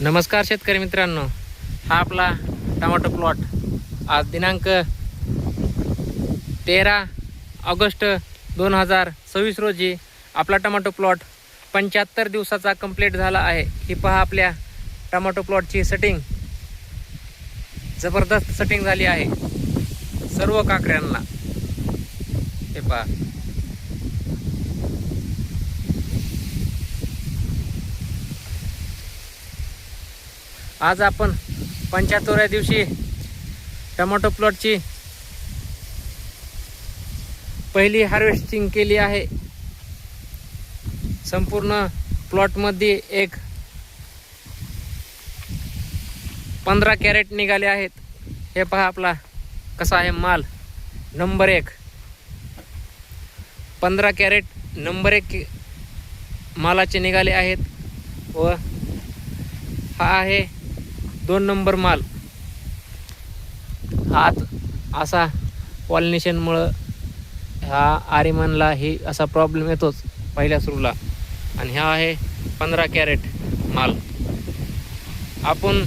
नमस्कार शेतकरी मित्रांनो, हा आपला टमाटो प्लॉट आज दिनांक 13 ऑगस्ट 2026 रोजी आपला टमाटो प्लॉट 75 दिवसाचा कंप्लीट झाला आहे। ही पहा आपल्या टमाटो प्लॉटची सेटिंग, जबरदस्त सेटिंग झाली आहे सर्व काकड्यांना। हे पहा, आज आपण 75व्या दिवशी टमाटो प्लॉटची पहिली हार्वेस्टिंग केली आहे। संपूर्ण प्लॉटमध्ये एक 15 कॅरेट निघाले आहेत। हे पहा आपला कसा आहे माल, नंबर 1 15 कॅरेट नंबर 1 मालाचे निघाले आहेत व हा आहे 2 नंबर माल। हात असा पॉलिनेशनमुळं ह्या आरेमनला ही असा प्रॉब्लेम येतोच पहिल्या सुरूला। आणि हा आहे 15 कॅरेट माल। आपण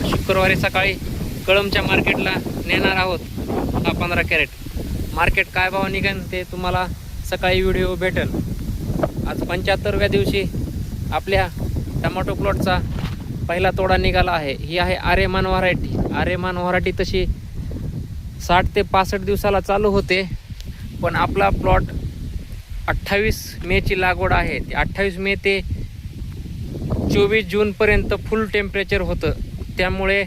शुक्रवारी सकाळी कळमच्या मार्केटला नेणार आहोत हा 15 कॅरेट। मार्केट काय भाव निघेल ते तुम्हाला सकाळी व्हिडिओ भेटेल। आज 75व्या दिवशी आपल्या टमाटो प्लॉटचा पहिला तोडा निघाला आहे। ही आहे आरेमान व्हरायटी। आरेमान व्हरायटी तशी 60 ते 65 दिवसाला चालू होते, पण आपला प्लॉट 28 मेची लागवड आहे। 28 मे ते 24 जूनपर्यंत फुल टेम्परेचर होतं। त्यामुळे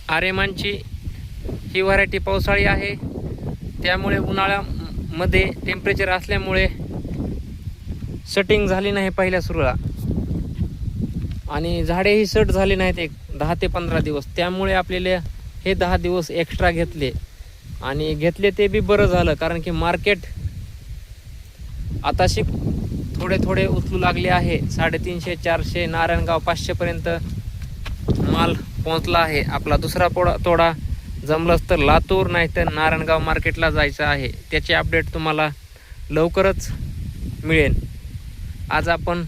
आरेमानची ही व्हरायटी पावसाळी आहे। त्यामुळे उन्हाळ्यामध्ये टेम्परेचर असल्यामुळे सेटिंग झाली नाही पहिल्या सुरूला, आणि झाडेही सेट झाले नाहीत एक 10 ते 15 दिवस। त्यामुळे आपल्याला हे 10 दिवस एक्स्ट्रा घेतले, आणि घेतले ते बी बरं झालं, कारण की मार्केट आताशी थोडे थोडे उचलू लागले आहे। 350 400 नारायणगाव 500 पर्यंत माल पोहोचला आहे। आपला दुसरा तोडा जमलंच तर लातूर नाही तर नारायणगाव मार्केटला जायचं आहे। त्याचे अपडेट तुम्हाला लवकरच मिळेल। आज आपण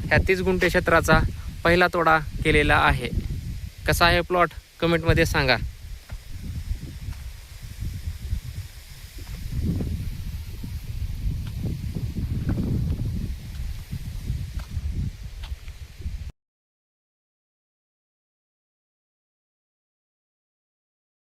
ह्या 30 गुंठे क्षेत्राचा पहिला तोडा केलेला आहे। कसा आहे प्लॉट कमेंटमध्ये सांगा।